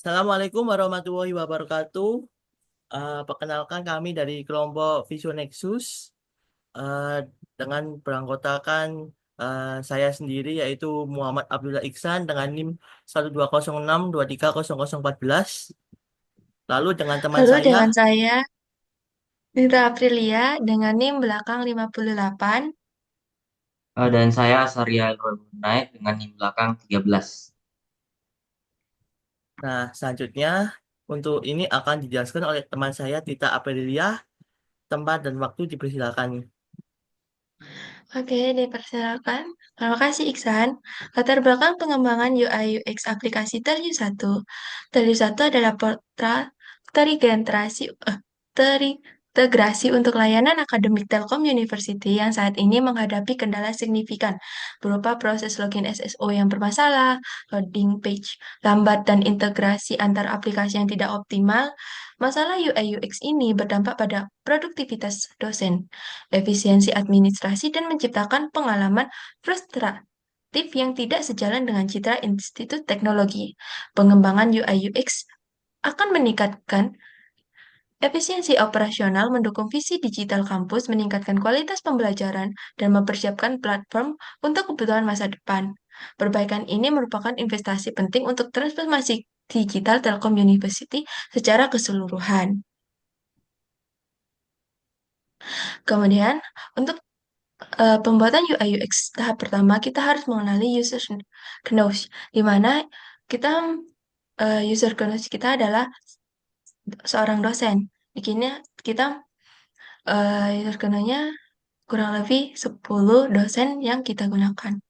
Assalamualaikum warahmatullahi wabarakatuh. Perkenalkan kami dari kelompok Vision Nexus eh, dengan beranggotakan saya sendiri yaitu Muhammad Abdullah Iksan dengan NIM 12062300014. Lalu dengan teman Halo, saya dengan saya Nita Aprilia dengan NIM belakang 58. Dan saya Saria Naik dengan NIM belakang 13. selanjutnya untuk ini akan dijelaskan oleh teman saya Tita Aprilia. Tempat dan waktu dipersilakan. Oke, dipersilakan. Terima kasih Iksan. Latar belakang pengembangan UI UX aplikasi Telyu 1. Telyu 1 adalah portal terintegrasi terintegrasi untuk layanan akademik Telkom University yang saat ini menghadapi kendala signifikan berupa proses login SSO yang bermasalah, loading page lambat, dan integrasi antar aplikasi yang tidak optimal. Masalah UI UX ini berdampak pada produktivitas dosen, efisiensi administrasi, dan menciptakan pengalaman frustratif yang tidak sejalan dengan citra Institut Teknologi. Pengembangan UI UX akan meningkatkan efisiensi operasional, mendukung visi digital kampus, meningkatkan kualitas pembelajaran, dan mempersiapkan platform untuk kebutuhan masa depan. Perbaikan ini merupakan investasi penting untuk transformasi digital Telkom University secara keseluruhan. Kemudian, untuk pembuatan UI UX tahap pertama, kita harus mengenali user knowledge, di mana kita user knowledge kita adalah seorang dosen. Bikinnya kita user knowledge-nya kurang lebih 10 dosen yang kita gunakan.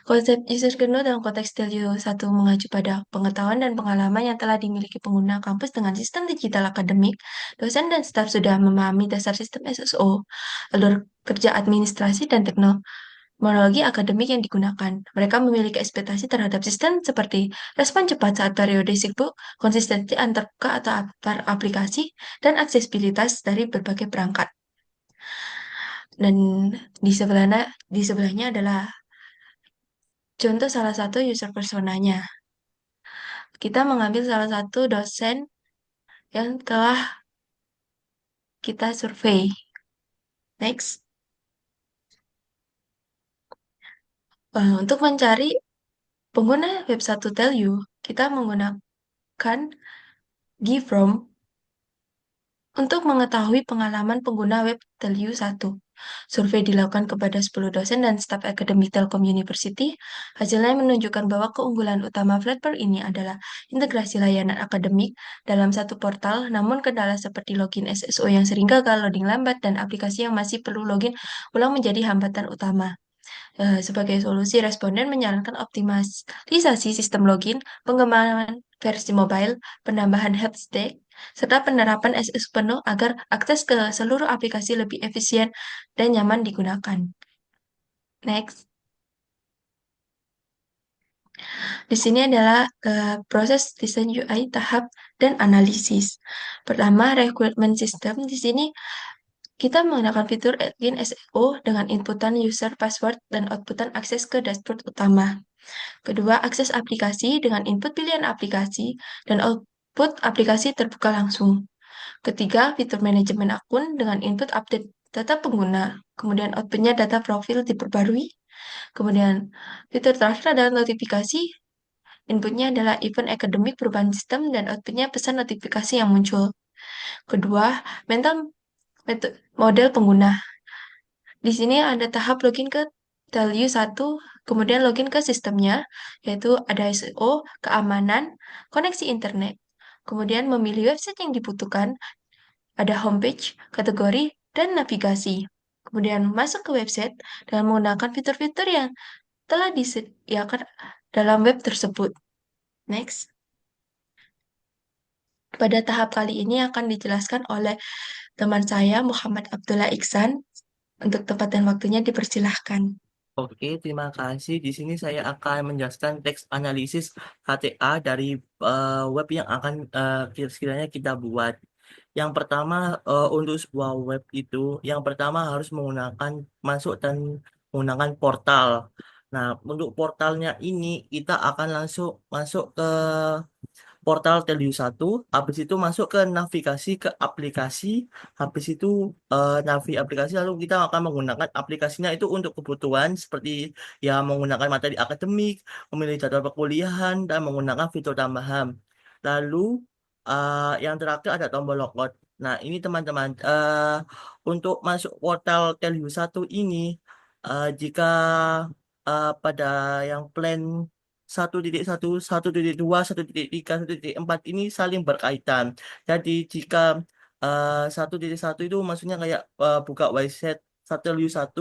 Konsep user knowledge dalam konteks Stelio 1 mengacu pada pengetahuan dan pengalaman yang telah dimiliki pengguna kampus dengan sistem digital akademik. Dosen dan staf sudah memahami dasar sistem SSO, alur kerja administrasi, dan teknologi akademik yang digunakan. Mereka memiliki ekspektasi terhadap sistem seperti respon cepat saat periode sibuk, konsistensi antar buka atau antar aplikasi, dan aksesibilitas dari berbagai perangkat. Dan di sebelahnya adalah contoh salah satu user personanya. Kita mengambil salah satu dosen yang telah kita survei. Next. Untuk mencari pengguna web 1 Tell You, kita menggunakan GiveFrom untuk mengetahui pengalaman pengguna web Telyu 1. Survei dilakukan kepada 10 dosen dan staf akademik Telkom University. Hasilnya menunjukkan bahwa keunggulan utama Flatper ini adalah integrasi layanan akademik dalam satu portal, namun kendala seperti login SSO yang sering gagal, loading lambat, dan aplikasi yang masih perlu login ulang menjadi hambatan utama. Sebagai solusi, responden menyarankan optimalisasi sistem login, pengembangan versi mobile, penambahan helpdesk, serta penerapan SS penuh agar akses ke seluruh aplikasi lebih efisien dan nyaman digunakan. Next. Di sini adalah proses desain UI tahap dan analisis. Pertama, recruitment system. Di sini kita menggunakan fitur login SEO dengan inputan user password dan outputan akses ke dashboard utama. Kedua, akses aplikasi dengan input pilihan aplikasi dan output aplikasi terbuka langsung. Ketiga, fitur manajemen akun dengan input update data pengguna, kemudian outputnya data profil diperbarui. Kemudian, fitur terakhir adalah notifikasi. Inputnya adalah event akademik perubahan sistem dan outputnya pesan notifikasi yang muncul. Kedua, mental model pengguna. Di sini ada tahap login ke Telyu 1, kemudian login ke sistemnya, yaitu ada SEO, keamanan, koneksi internet. Kemudian memilih website yang dibutuhkan, ada homepage, kategori, dan navigasi. Kemudian masuk ke website dengan menggunakan fitur-fitur yang telah disediakan dalam web tersebut. Next. Pada tahap kali ini akan dijelaskan oleh teman saya, Muhammad Abdullah Iksan. Untuk tempat dan waktunya dipersilahkan. Oke, terima kasih. Di sini saya akan menjelaskan teks analisis HTA dari web yang akan sekiranya kita buat. Yang pertama, untuk sebuah web itu, yang pertama harus menggunakan masuk dan menggunakan portal. Nah, untuk portalnya ini kita akan langsung masuk ke portal Teliu 1, habis itu masuk ke navigasi ke aplikasi, habis itu navi aplikasi lalu kita akan menggunakan aplikasinya itu untuk kebutuhan seperti ya menggunakan materi akademik, memilih jadwal perkuliahan dan menggunakan fitur tambahan. Lalu yang terakhir ada tombol logout. Nah, ini teman-teman untuk masuk portal Teliu 1 ini jika pada yang plan 1.1, 1.2, 1.3, 1.4 ini saling berkaitan. Jadi jika 1.1 itu maksudnya kayak buka website Satellite 1,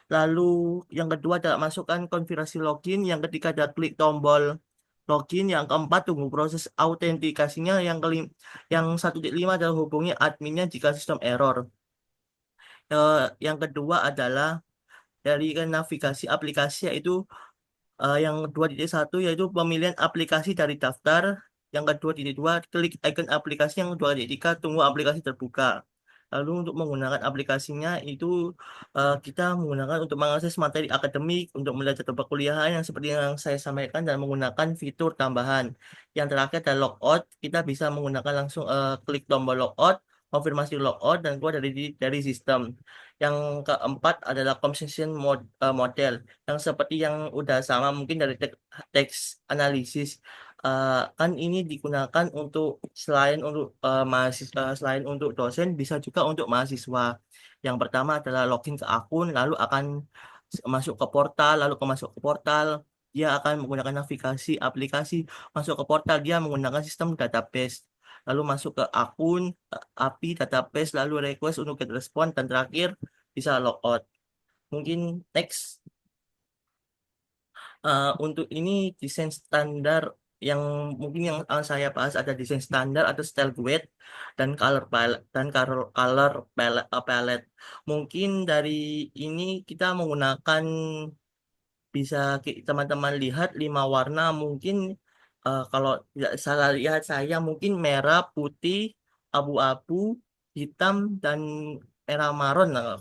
lalu yang kedua adalah masukkan konfigurasi login, yang ketiga ada klik tombol login, yang keempat tunggu proses autentikasinya, yang 1.5 adalah hubungi adminnya jika sistem error. Yang kedua adalah dari navigasi aplikasi yaitu yang 2.1 yaitu pemilihan aplikasi dari daftar. Yang kedua titik dua, klik icon aplikasi. Yang 2.3, tunggu aplikasi terbuka. Lalu untuk menggunakan aplikasinya itu kita menggunakan untuk mengakses materi akademik, untuk melihat jadwal perkuliahan yang seperti yang saya sampaikan dan menggunakan fitur tambahan. Yang terakhir adalah logout. Kita bisa menggunakan langsung klik tombol logout, konfirmasi logout dan keluar dari sistem. Yang keempat adalah composition model yang seperti yang udah sama mungkin dari teks analisis. Kan ini digunakan untuk selain untuk mahasiswa, selain untuk dosen bisa juga untuk mahasiswa. Yang pertama adalah login ke akun lalu akan masuk ke portal, lalu masuk ke portal dia akan menggunakan navigasi aplikasi, masuk ke portal dia menggunakan sistem database, lalu masuk ke akun API database, lalu request untuk get response, dan terakhir bisa logout. Mungkin next. Untuk ini desain standar yang mungkin yang saya bahas ada desain standar atau style guide dan color palette. Mungkin dari ini kita menggunakan bisa teman-teman lihat 5 warna mungkin kalau tidak salah lihat saya mungkin merah, putih, abu-abu, hitam dan merah maron. Nah,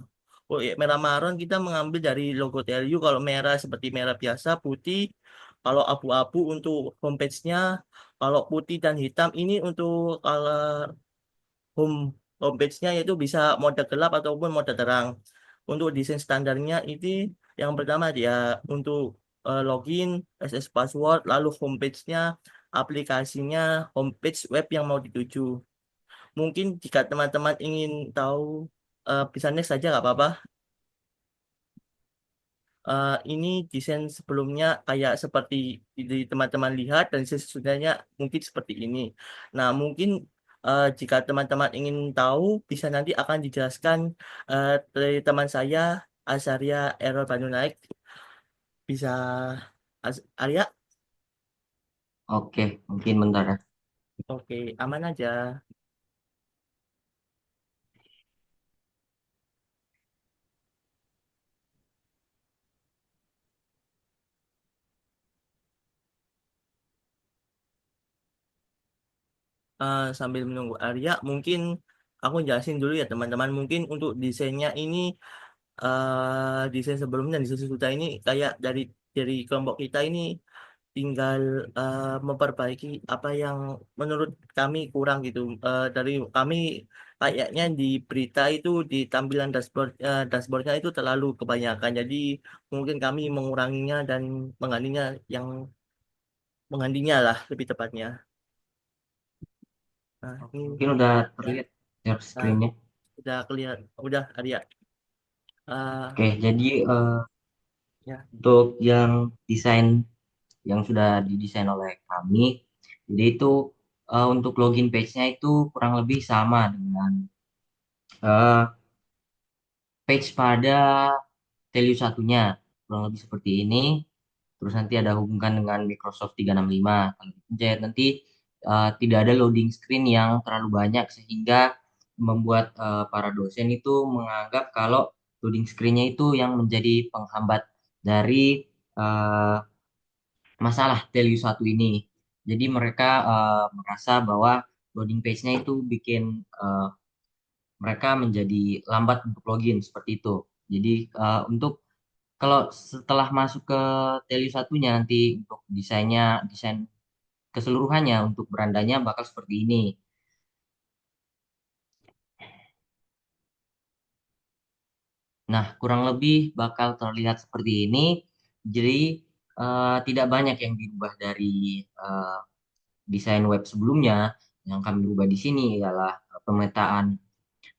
oh, ya, merah maron kita mengambil dari logo TLU. Kalau merah seperti merah biasa, putih. Kalau abu-abu untuk homepage-nya, kalau putih dan hitam ini untuk color home homepage-nya yaitu bisa mode gelap ataupun mode terang. Untuk desain standarnya ini yang pertama dia untuk login, SS password, lalu homepage-nya, aplikasinya, homepage web yang mau dituju. Mungkin jika teman-teman ingin tahu bisa next saja nggak apa-apa. Ini desain sebelumnya kayak seperti di teman-teman lihat dan sesudahnya mungkin seperti ini. Nah, mungkin jika teman-teman ingin tahu bisa nanti akan dijelaskan dari teman saya Azaria Errol Naik. Bisa Arya? Oke, mungkin bentar ya. Oke, aman aja. Sambil menunggu Arya, mungkin aku jelasin dulu ya teman-teman. Mungkin untuk desainnya ini desain sebelumnya dan desain sesudah ini kayak dari kelompok kita ini tinggal memperbaiki apa yang menurut kami kurang gitu. Dari kami kayaknya di berita itu di tampilan dashboardnya itu terlalu kebanyakan. Jadi mungkin kami menguranginya dan menggantinya yang menggantinya lah lebih tepatnya. Nah, Oke, ini mungkin udah terlihat share uh, screen-nya. udah kelihatan, udah Arya. Oke, jadi Ya. untuk yang desain yang sudah didesain oleh kami, jadi itu untuk login page-nya itu kurang lebih sama dengan eh, page pada Telio satunya, kurang lebih seperti ini. Terus nanti ada hubungan dengan Microsoft 365. Kalau dipencet nanti tidak ada loading screen yang terlalu banyak sehingga membuat para dosen itu menganggap kalau loading screen-nya itu yang menjadi penghambat dari eh, masalah Telio satu ini. Jadi mereka merasa bahwa loading page-nya itu bikin mereka menjadi lambat untuk login seperti itu. Jadi untuk kalau setelah masuk ke Teli satunya nanti untuk desain keseluruhannya untuk berandanya bakal seperti ini. Nah, kurang lebih bakal terlihat seperti ini. Jadi tidak banyak yang diubah dari eh, desain web sebelumnya. Yang kami ubah di sini adalah pemetaan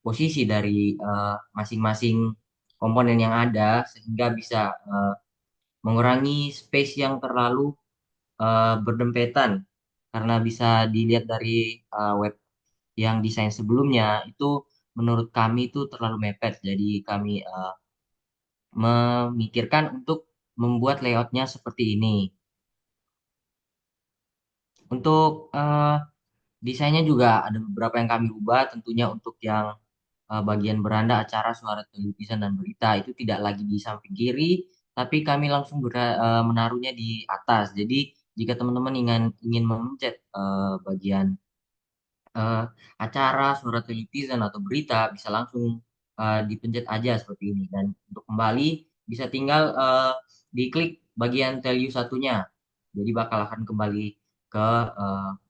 posisi dari masing-masing komponen yang ada sehingga bisa mengurangi space yang terlalu berdempetan karena bisa dilihat dari web yang desain sebelumnya itu menurut kami itu terlalu mepet. Jadi kami memikirkan untuk membuat layoutnya seperti ini. Untuk desainnya juga ada beberapa yang kami ubah, tentunya untuk yang bagian beranda acara suara televisi dan berita itu tidak lagi di samping kiri, tapi kami langsung menaruhnya di atas. Jadi jika teman-teman ingin memencet bagian eh, acara suara televisi atau berita bisa langsung dipencet aja seperti ini. Dan untuk kembali bisa tinggal diklik bagian value satunya. Jadi bakal akan kembali ke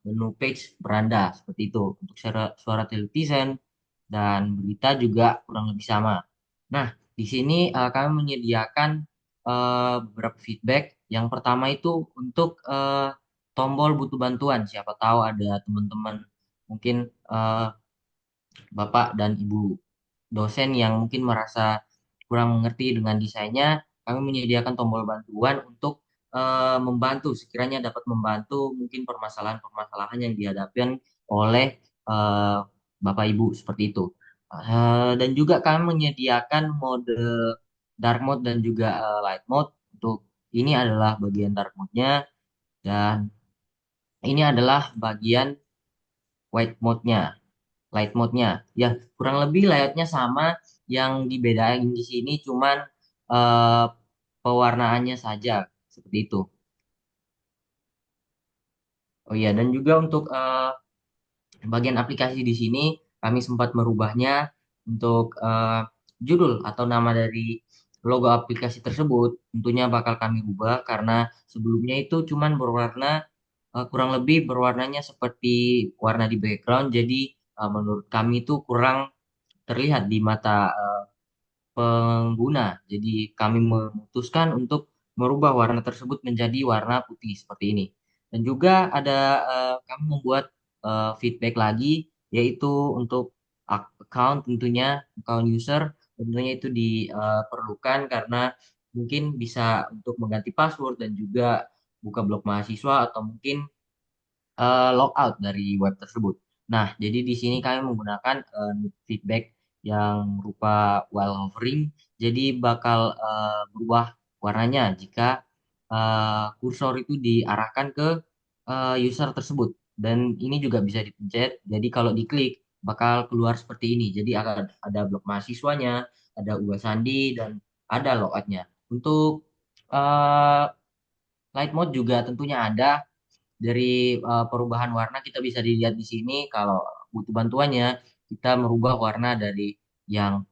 menu page beranda seperti itu. Untuk suara televisi dan berita juga kurang lebih sama. Nah, di sini kami menyediakan beberapa feedback. Yang pertama itu untuk tombol butuh bantuan. Siapa tahu ada teman-teman mungkin eh, Bapak dan Ibu dosen yang mungkin merasa kurang mengerti dengan desainnya, kami menyediakan tombol bantuan untuk membantu, sekiranya dapat membantu mungkin permasalahan-permasalahan yang dihadapkan oleh eh, Bapak Ibu seperti itu. Dan juga kami menyediakan mode dark mode dan juga light mode. Untuk ini adalah bagian dark mode-nya dan ini adalah bagian white mode-nya. Light mode-nya. Ya, kurang lebih layoutnya sama, yang dibedain di sini cuman eh, pewarnaannya saja seperti itu. Oh iya, dan juga untuk bagian aplikasi di sini kami sempat merubahnya untuk judul atau nama dari logo aplikasi tersebut tentunya bakal kami ubah karena sebelumnya itu cuman berwarna kurang lebih berwarnanya seperti warna di background, jadi menurut kami itu kurang terlihat di mata pengguna. Jadi kami memutuskan untuk merubah warna tersebut menjadi warna putih seperti ini. Dan juga ada kami membuat feedback lagi yaitu untuk account, tentunya account user tentunya itu diperlukan karena mungkin bisa untuk mengganti password dan juga buka blog mahasiswa atau mungkin logout dari web tersebut. Nah, jadi di sini kami menggunakan feedback yang berupa while hovering, jadi bakal berubah warnanya jika kursor itu diarahkan ke user tersebut. Dan ini juga bisa dipencet, jadi kalau diklik bakal keluar seperti ini. Jadi akan ada blog mahasiswanya, ada UA Sandi, dan ada logoutnya. Untuk eh, light mode juga tentunya ada dari perubahan warna kita bisa dilihat di sini kalau butuh bantuannya kita merubah warna dari yang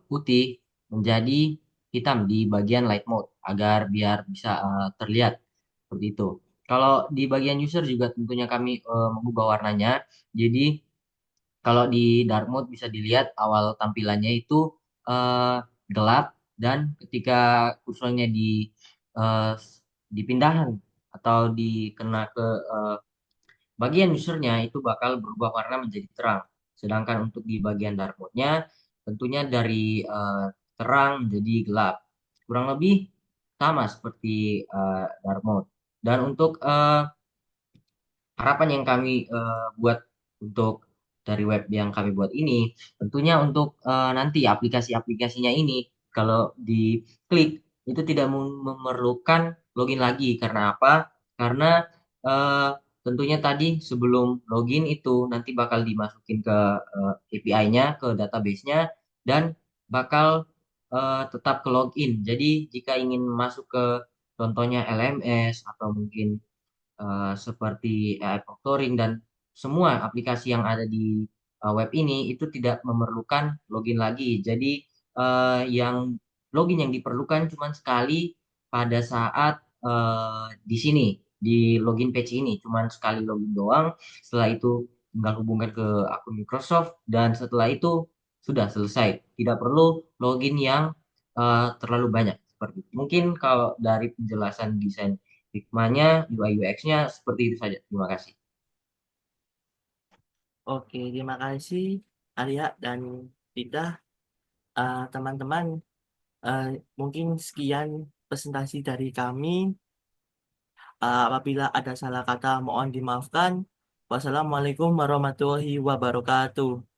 putih menjadi hitam di bagian light mode agar biar bisa terlihat seperti itu. Kalau di bagian user juga tentunya kami mengubah warnanya. Jadi kalau di dark mode bisa dilihat awal tampilannya itu eh, gelap dan ketika kursornya eh, dipindahkan atau dikena ke eh, bagian usernya itu bakal berubah warna menjadi terang. Sedangkan untuk di bagian dark mode-nya tentunya dari terang menjadi gelap. Kurang lebih sama seperti dark mode. Dan untuk harapan yang kami buat untuk dari web yang kami buat ini, tentunya untuk nanti aplikasi-aplikasinya ini, kalau diklik itu tidak memerlukan login lagi. Karena apa? Karena eh, tentunya tadi sebelum login itu nanti bakal dimasukin ke API-nya, ke database-nya, dan bakal tetap ke login. Jadi jika ingin masuk ke contohnya LMS atau mungkin seperti AI Proctoring dan semua aplikasi yang ada di web ini itu tidak memerlukan login lagi. Jadi yang login yang diperlukan cuma sekali pada saat di sini. di login page ini. Cuman sekali login doang. Setelah itu tinggal hubungkan ke akun Microsoft dan setelah itu sudah selesai. Tidak perlu login yang terlalu banyak. Seperti itu. Mungkin kalau dari penjelasan desain Figma-nya, UI UX-nya seperti itu saja. Terima kasih. Oke, terima kasih Arya dan Tita. Teman-teman, eh, mungkin sekian presentasi dari kami. Apabila ada salah kata, mohon dimaafkan. Wassalamualaikum warahmatullahi wabarakatuh.